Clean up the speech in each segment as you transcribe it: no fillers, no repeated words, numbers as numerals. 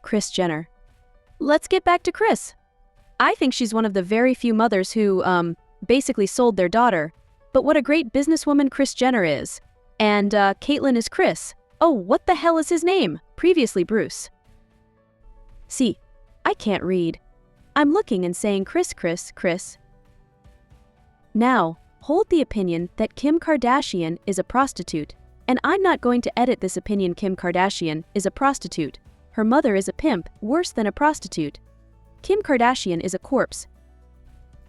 Kris Jenner. Let's get back to Kris. I think she's one of the very few mothers who, basically sold their daughter. But what a great businesswoman Kris Jenner is. And, Caitlyn is Kris. Oh, what the hell is his name? Previously Bruce. See, I can't read. I'm looking and saying Kris. Now, hold the opinion that Kim Kardashian is a prostitute. And I'm not going to edit this opinion. Kim Kardashian is a prostitute. Her mother is a pimp, worse than a prostitute. Kim Kardashian is a corpse.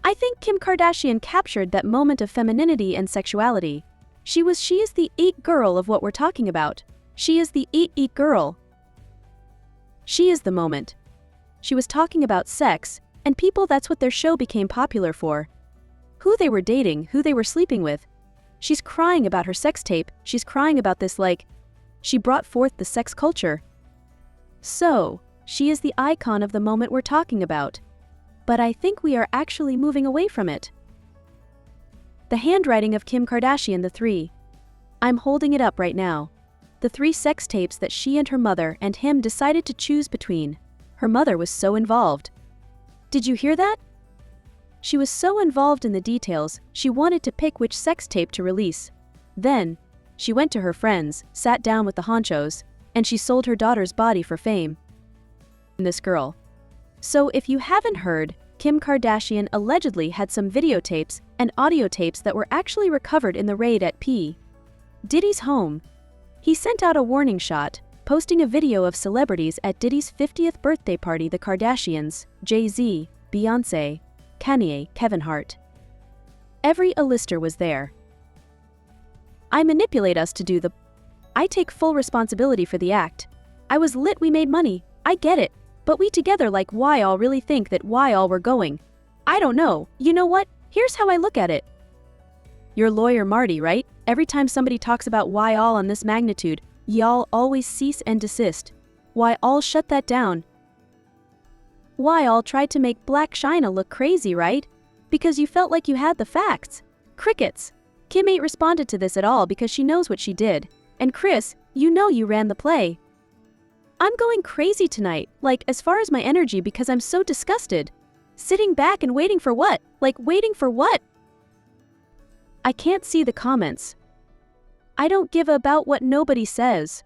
I think Kim Kardashian captured that moment of femininity and sexuality. She is the it girl of what we're talking about. She is the it girl. She is the moment. She was talking about sex, and people, that's what their show became popular for. Who they were dating, who they were sleeping with. She's crying about her sex tape, she's crying about this like, she brought forth the sex culture. So, she is the icon of the moment we're talking about. But I think we are actually moving away from it. The handwriting of Kim Kardashian, the 3. I'm holding it up right now. The 3 sex tapes that she and her mother and him decided to choose between. Her mother was so involved. Did you hear that? She was so involved in the details, she wanted to pick which sex tape to release. Then, she went to her friends, sat down with the honchos, and she sold her daughter's body for fame. This girl. So if you haven't heard, Kim Kardashian allegedly had some videotapes and audio tapes that were actually recovered in the raid at P. Diddy's home. He sent out a warning shot, posting a video of celebrities at Diddy's 50th birthday party. The Kardashians, Jay-Z, Beyoncé, Kanye, Kevin Hart. Every A-lister was there. I manipulate us to do the... I take full responsibility for the act. I was lit, we made money, I get it. But we together like why all really think that why all we're going. I don't know, you know what? Here's how I look at it. You're lawyer Marty, right? Every time somebody talks about why all on this magnitude, y'all always cease and desist. Why all shut that down? Why all tried to make Black China look crazy, right? Because you felt like you had the facts. Crickets. Kim ain't responded to this at all because she knows what she did. And Kris, you know you ran the play. I'm going crazy tonight, like as far as my energy because I'm so disgusted. Sitting back and waiting for what? Like waiting for what? I can't see the comments. I don't give about what nobody says.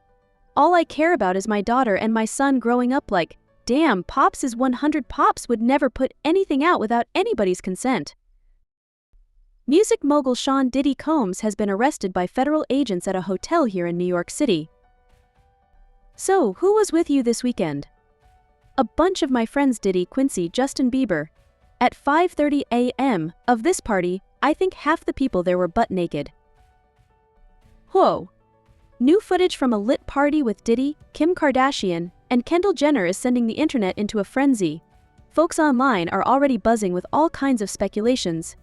All I care about is my daughter and my son growing up like, damn, Pops is 100. Pops would never put anything out without anybody's consent. Music mogul Sean Diddy Combs has been arrested by federal agents at a hotel here in New York City. So, who was with you this weekend? A bunch of my friends. Diddy, Quincy, Justin Bieber. At 5:30 a.m. of this party, I think half the people there were butt naked. Whoa. New footage from a lit party with Diddy, Kim Kardashian, and Kendall Jenner is sending the internet into a frenzy. Folks online are already buzzing with all kinds of speculations.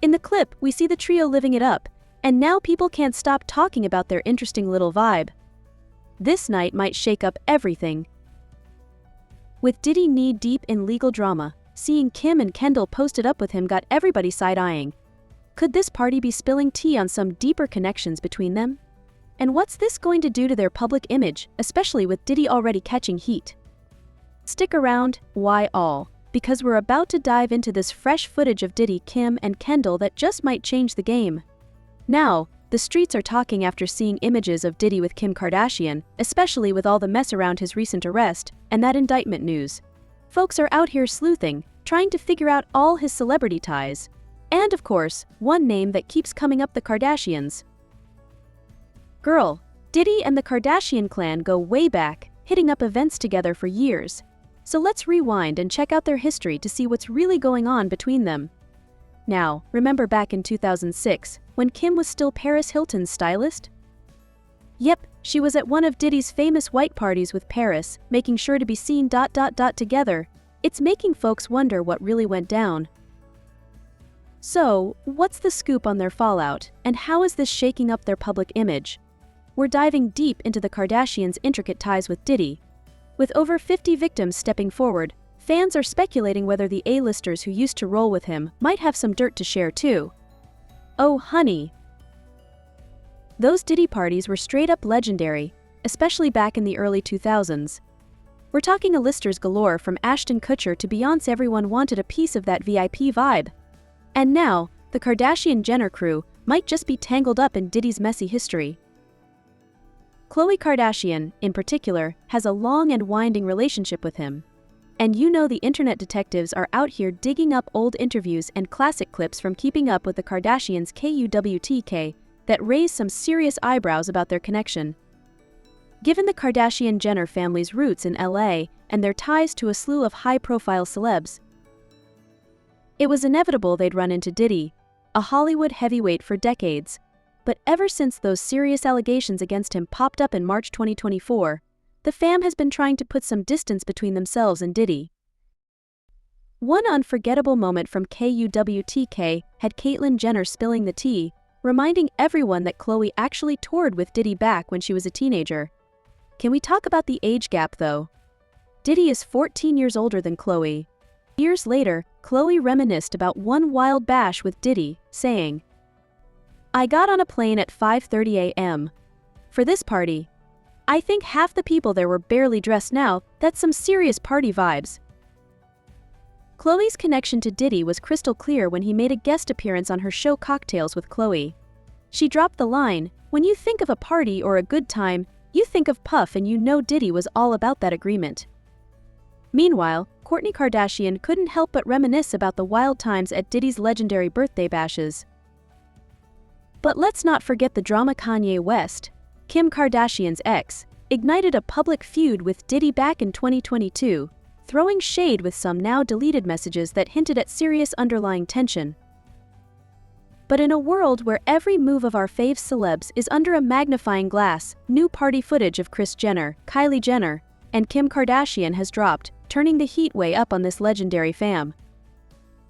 In the clip, we see the trio living it up, and now people can't stop talking about their interesting little vibe. This night might shake up everything. With Diddy knee-deep in legal drama, seeing Kim and Kendall posted up with him got everybody side-eyeing. Could this party be spilling tea on some deeper connections between them? And what's this going to do to their public image, especially with Diddy already catching heat? Stick around, why all? Because we're about to dive into this fresh footage of Diddy, Kim, and Kendall that just might change the game. Now, the streets are talking after seeing images of Diddy with Kim Kardashian, especially with all the mess around his recent arrest and that indictment news. Folks are out here sleuthing, trying to figure out all his celebrity ties. And of course, one name that keeps coming up: the Kardashians. Girl, Diddy and the Kardashian clan go way back, hitting up events together for years. So let's rewind and check out their history to see what's really going on between them. Now, remember back in 2006, when Kim was still Paris Hilton's stylist? Yep, she was at one of Diddy's famous white parties with Paris, making sure to be seen together. It's making folks wonder what really went down. So, what's the scoop on their fallout, and how is this shaking up their public image? We're diving deep into the Kardashians' intricate ties with Diddy. With over 50 victims stepping forward, fans are speculating whether the A-listers who used to roll with him might have some dirt to share too. Oh honey. Those Diddy parties were straight up legendary, especially back in the early 2000s. We're talking A-listers galore from Ashton Kutcher to Beyoncé. Everyone wanted a piece of that VIP vibe. And now, the Kardashian-Jenner crew might just be tangled up in Diddy's messy history. Khloe Kardashian, in particular, has a long and winding relationship with him. And you know the internet detectives are out here digging up old interviews and classic clips from Keeping Up with the Kardashians KUWTK that raise some serious eyebrows about their connection. Given the Kardashian-Jenner family's roots in LA and their ties to a slew of high-profile celebs, it was inevitable they'd run into Diddy, a Hollywood heavyweight for decades. But ever since those serious allegations against him popped up in March 2024, the fam has been trying to put some distance between themselves and Diddy. One unforgettable moment from KUWTK had Caitlyn Jenner spilling the tea, reminding everyone that Khloe actually toured with Diddy back when she was a teenager. Can we talk about the age gap though? Diddy is 14 years older than Khloe. Years later, Khloe reminisced about one wild bash with Diddy, saying, "I got on a plane at 5:30 a.m. for this party. I think half the people there were barely dressed. Now, that's some serious party vibes." Khloe's connection to Diddy was crystal clear when he made a guest appearance on her show Cocktails with Khloe. She dropped the line, "When you think of a party or a good time, you think of Puff," and you know Diddy was all about that agreement. Meanwhile, Kourtney Kardashian couldn't help but reminisce about the wild times at Diddy's legendary birthday bashes. But let's not forget the drama. Kanye West, Kim Kardashian's ex, ignited a public feud with Diddy back in 2022, throwing shade with some now-deleted messages that hinted at serious underlying tension. But in a world where every move of our fave celebs is under a magnifying glass, new party footage of Kris Jenner, Kylie Jenner, and Kim Kardashian has dropped, turning the heat way up on this legendary fam.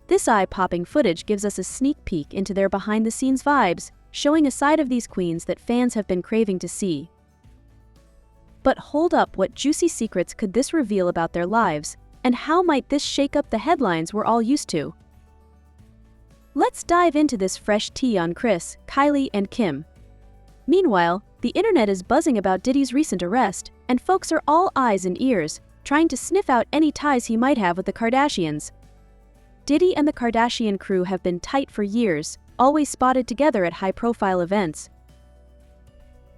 This eye-popping footage gives us a sneak peek into their behind-the-scenes vibes, showing a side of these queens that fans have been craving to see. But hold up, what juicy secrets could this reveal about their lives, and how might this shake up the headlines we're all used to? Let's dive into this fresh tea on Kris, Kylie, and Kim. Meanwhile, the internet is buzzing about Diddy's recent arrest, and folks are all eyes and ears, trying to sniff out any ties he might have with the Kardashians. Diddy and the Kardashian crew have been tight for years, always spotted together at high-profile events.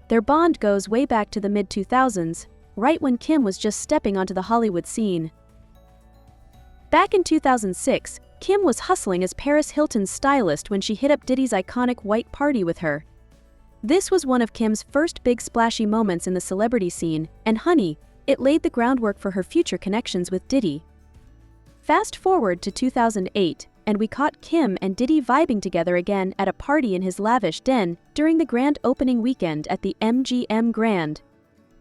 Their bond goes way back to the mid-2000s, right when Kim was just stepping onto the Hollywood scene. Back in 2006, Kim was hustling as Paris Hilton's stylist when she hit up Diddy's iconic white party with her. This was one of Kim's first big splashy moments in the celebrity scene, and honey, it laid the groundwork for her future connections with Diddy. Fast forward to 2008, and we caught Kim and Diddy vibing together again at a party in his lavish den during the grand opening weekend at the MGM Grand.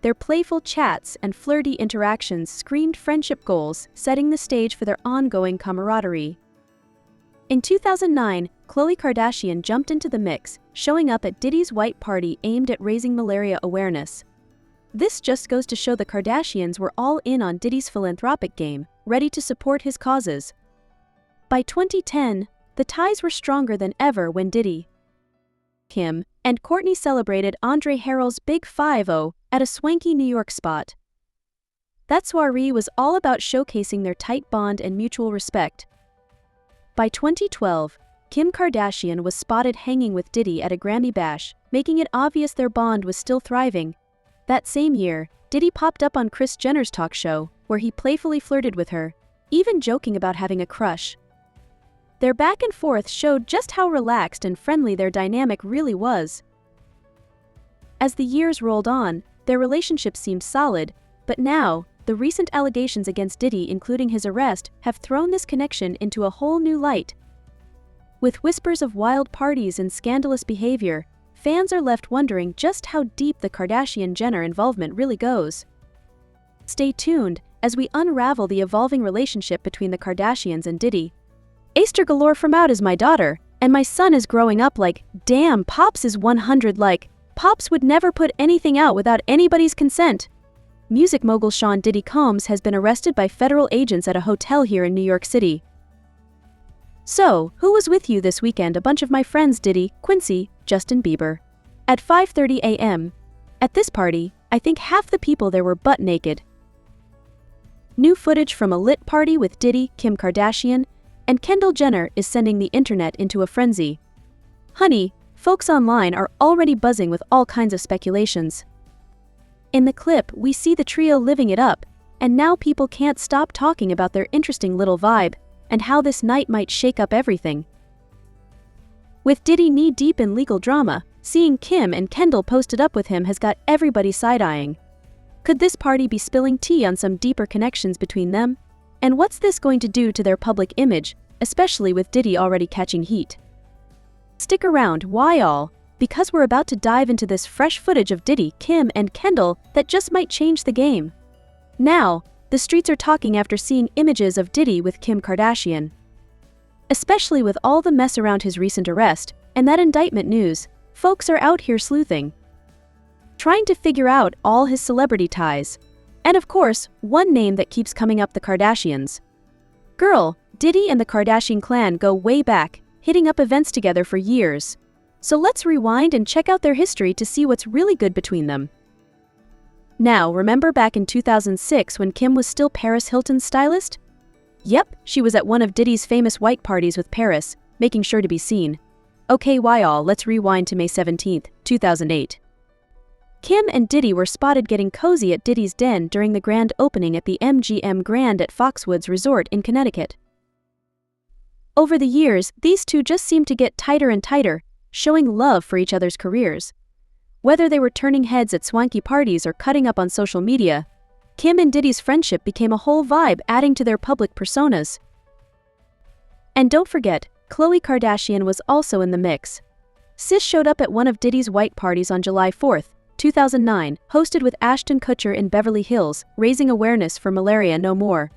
Their playful chats and flirty interactions screamed friendship goals, setting the stage for their ongoing camaraderie. In 2009, Khloe Kardashian jumped into the mix, showing up at Diddy's white party aimed at raising malaria awareness. This just goes to show the Kardashians were all in on Diddy's philanthropic game, ready to support his causes. By 2010, the ties were stronger than ever when Diddy, Kim, and Kourtney celebrated Andre Harrell's Big 5-0 at a swanky New York spot. That soiree was all about showcasing their tight bond and mutual respect. By 2012, Kim Kardashian was spotted hanging with Diddy at a Grammy bash, making it obvious their bond was still thriving. That same year, Diddy popped up on Kris Jenner's talk show, where he playfully flirted with her, even joking about having a crush. Their back and forth showed just how relaxed and friendly their dynamic really was. As the years rolled on, their relationship seemed solid, but now, the recent allegations against Diddy, including his arrest, have thrown this connection into a whole new light. With whispers of wild parties and scandalous behavior, fans are left wondering just how deep the Kardashian-Jenner involvement really goes. Stay tuned as we unravel the evolving relationship between the Kardashians and Diddy. "A-listers galore from Out is my daughter, and my son is growing up like, damn, Pops is 100 like, Pops would never put anything out without anybody's consent." Music mogul Sean Diddy Combs has been arrested by federal agents at a hotel here in New York City. "So, who was with you this weekend?" "A bunch of my friends, Diddy, Quincy, Justin Bieber. At 5:30 a.m. At this party, I think half the people there were butt naked." New footage from a lit party with Diddy, Kim Kardashian, and Kendall Jenner is sending the internet into a frenzy. Honey, folks online are already buzzing with all kinds of speculations. In the clip, we see the trio living it up, and now people can't stop talking about their interesting little vibe and how this night might shake up everything. With Diddy knee-deep in legal drama, seeing Kim and Kendall posted up with him has got everybody side-eyeing. Could this party be spilling tea on some deeper connections between them? And what's this going to do to their public image, especially with Diddy already catching heat? Stick around, why all? Because we're about to dive into this fresh footage of Diddy, Kim, and Kendall that just might change the game. Now, the streets are talking after seeing images of Diddy with Kim Kardashian. Especially with all the mess around his recent arrest and that indictment news, folks are out here sleuthing, trying to figure out all his celebrity ties. And of course, one name that keeps coming up: the Kardashians. Girl, Diddy and the Kardashian clan go way back, hitting up events together for years. So let's rewind and check out their history to see what's really good between them. Now, remember back in 2006 when Kim was still Paris Hilton's stylist? Yep, she was at one of Diddy's famous white parties with Paris, making sure to be seen. Okay, why all? Let's rewind to May 17, 2008. Kim and Diddy were spotted getting cozy at Diddy's den during the grand opening at the MGM Grand at Foxwoods Resort in Connecticut. Over the years, these two just seemed to get tighter and tighter, showing love for each other's careers. Whether they were turning heads at swanky parties or cutting up on social media, Kim and Diddy's friendship became a whole vibe, adding to their public personas. And don't forget, Khloe Kardashian was also in the mix. Sis showed up at one of Diddy's white parties on July 4, 2009, hosted with Ashton Kutcher in Beverly Hills, raising awareness for Malaria No More.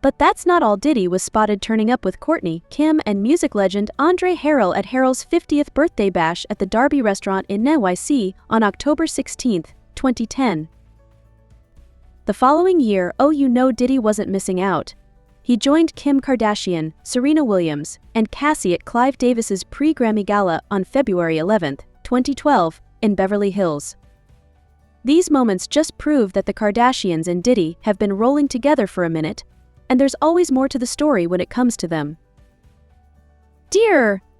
But that's not all. Diddy was spotted turning up with Kourtney, Kim, and music legend Andre Harrell at Harrell's 50th birthday bash at the Darby restaurant in NYC on October 16, 2010. The following year, Diddy wasn't missing out. He joined Kim Kardashian, Serena Williams, and Cassie at Clive Davis's pre-Grammy Gala on February 11, 2012, in Beverly Hills. These moments just prove that the Kardashians and Diddy have been rolling together for a minute, and there's always more to the story when it comes to them.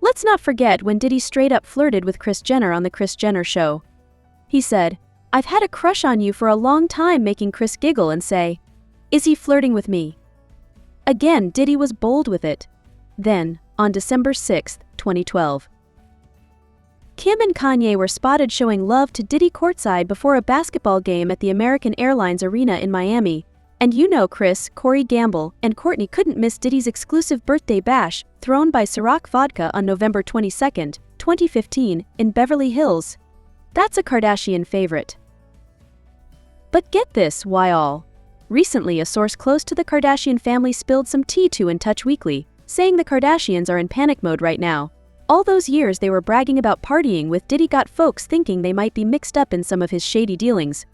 Let's not forget when Diddy straight up flirted with Kris Jenner on the Kris Jenner show. He said, "I've had a crush on you for a long time," making Kris giggle and say, "Is he flirting with me?" Again, Diddy was bold with it. Then, on December 6, 2012, Kim and Kanye were spotted showing love to Diddy courtside before a basketball game at the American Airlines Arena in Miami. And Kris, Corey Gamble, and Kourtney couldn't miss Diddy's exclusive birthday bash, thrown by Ciroc Vodka on November 22, 2015, in Beverly Hills. That's a Kardashian favorite. But get this, why all? Recently, a source close to the Kardashian family spilled some tea to In Touch Weekly, saying the Kardashians are in panic mode right now. All those years they were bragging about partying with Diddy got folks thinking they might be mixed up in some of his shady dealings.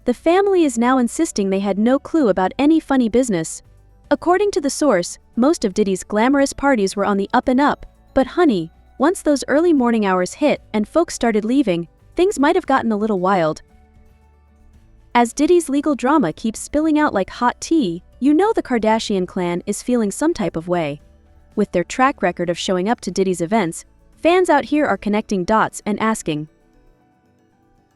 The family is now insisting they had no clue about any funny business. According to the source, most of Diddy's glamorous parties were on the up and up, but honey, once those early morning hours hit and folks started leaving, things might have gotten a little wild. As Diddy's legal drama keeps spilling out like hot tea, the Kardashian clan is feeling some type of way. With their track record of showing up to Diddy's events, fans out here are connecting dots and asking,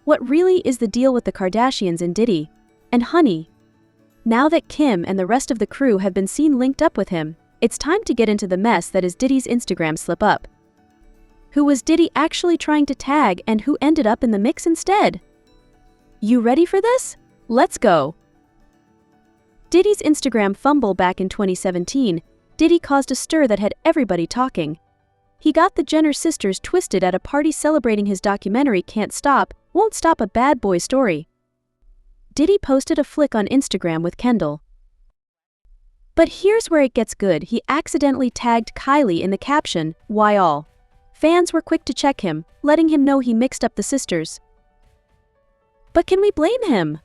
what really is the deal with the Kardashians and Diddy? And honey, now that Kim and the rest of the crew have been seen linked up with him, it's time to get into the mess that is Diddy's Instagram slip-up. Who was Diddy actually trying to tag and who ended up in the mix instead? You ready for this? Let's go! Diddy's Instagram fumble back in 2017, Diddy caused a stir that had everybody talking. He got the Jenner sisters twisted at a party celebrating his documentary Can't Stop, Won't Stop, a Bad Boy Story. Diddy posted a flick on Instagram with Kendall. But here's where it gets good. He accidentally tagged Kylie in the caption, "Why all?" Fans were quick to check him, letting him know he mixed up the sisters. But can we blame him?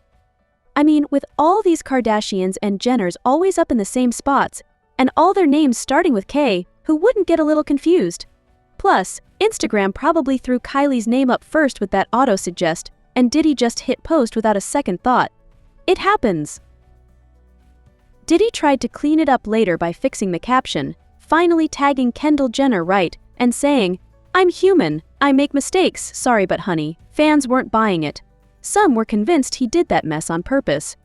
I mean, with all these Kardashians and Jenners always up in the same spots, and all their names starting with K, who wouldn't get a little confused? Plus, Instagram probably threw Kylie's name up first with that auto-suggest, and Diddy just hit post without a second thought. It happens. Diddy tried to clean it up later by fixing the caption, finally tagging Kendall Jenner right and saying, "I'm human, I make mistakes, sorry but honey." Fans weren't buying it. Some were convinced he did that mess on purpose.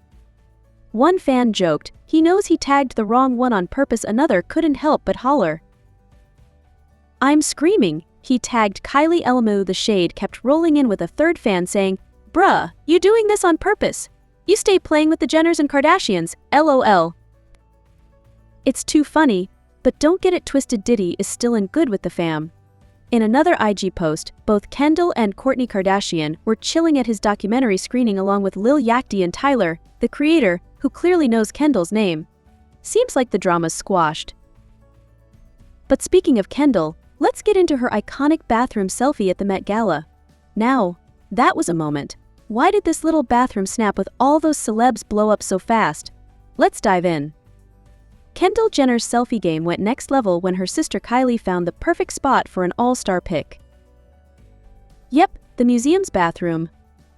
One fan joked, "He knows he tagged the wrong one on purpose." Another couldn't help but holler, "I'm screaming." He tagged Kylie Elmo. The shade kept rolling in, with a third fan saying, "Bruh, you doing this on purpose? You stay playing with the Jenners and Kardashians, LOL." It's too funny, but don't get it twisted, Diddy is still in good with the fam. In another IG post, both Kendall and Kourtney Kardashian were chilling at his documentary screening along with Lil Yachty and Tyler, the creator, who clearly knows Kendall's name. Seems like the drama's squashed. But speaking of Kendall, let's get into her iconic bathroom selfie at the Met Gala. Now, that was a moment. Why did this little bathroom snap with all those celebs blow up so fast? Let's dive in. Kendall Jenner's selfie game went next level when her sister Kylie found the perfect spot for an all-star pic. Yep, the museum's bathroom.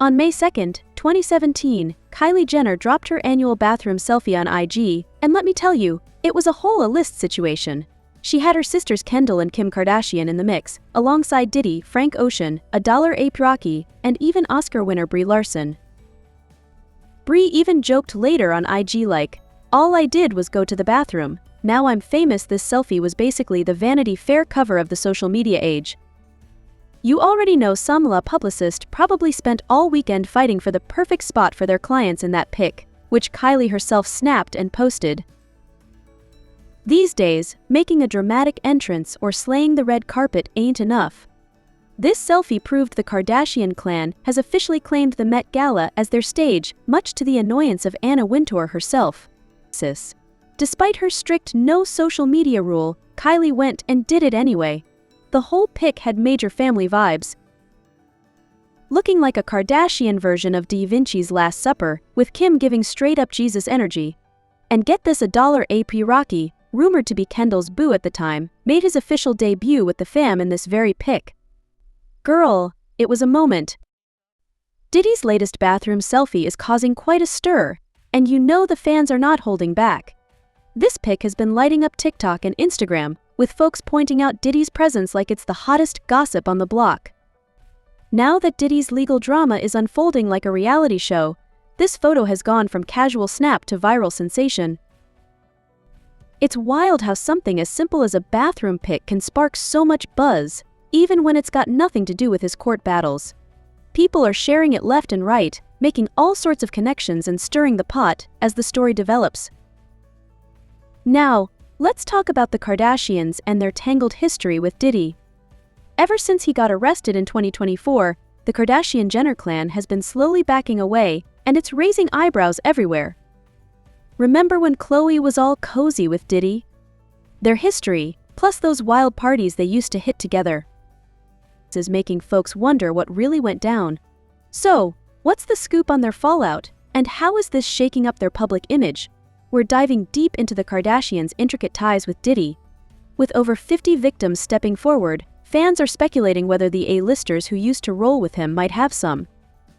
On May 2nd, 2017, Kylie Jenner dropped her annual bathroom selfie on IG, and let me tell you, it was a whole list situation. She had her sisters Kendall and Kim Kardashian in the mix, alongside Diddy, Frank Ocean, $8 Rocky, and even Oscar winner Brie Larson. Brie even joked later on IG like, "All I did was go to the bathroom. Now I'm famous." This selfie was basically the Vanity Fair cover of the social media age. You already know some La publicist probably spent all weekend fighting for the perfect spot for their clients in that pic, which Kylie herself snapped and posted. These days, making a dramatic entrance or slaying the red carpet ain't enough. This selfie proved the Kardashian clan has officially claimed the Met Gala as their stage, much to the annoyance of Anna Wintour herself. Despite her strict no social media rule, Kylie went and did it anyway. The whole pic had major family vibes, looking like a Kardashian version of Da Vinci's Last Supper, with Kim giving straight-up Jesus energy. And get this, $8 Rocky, rumored to be Kendall's boo at the time, made his official debut with the fam in this very pic. Girl, it was a moment. Diddy's latest bathroom selfie is causing quite a stir, and you know the fans are not holding back. This pic has been lighting up TikTok and Instagram, with folks pointing out Diddy's presence like it's the hottest gossip on the block. Now that Diddy's legal drama is unfolding like a reality show, this photo has gone from casual snap to viral sensation. It's wild how something as simple as a bathroom pic can spark so much buzz, even when it's got nothing to do with his court battles. People are sharing it left and right, making all sorts of connections and stirring the pot as the story develops. Now, let's talk about the Kardashians and their tangled history with Diddy. Ever since he got arrested in 2024, the Kardashian-Jenner clan has been slowly backing away, and it's raising eyebrows everywhere. Remember when Khloe was all cozy with Diddy? Their history, plus those wild parties they used to hit together, is making folks wonder what really went down. So, what's the scoop on their fallout, and how is this shaking up their public image? We're diving deep into the Kardashians' intricate ties with Diddy. With over 50 victims stepping forward, fans are speculating whether the A-listers who used to roll with him might have some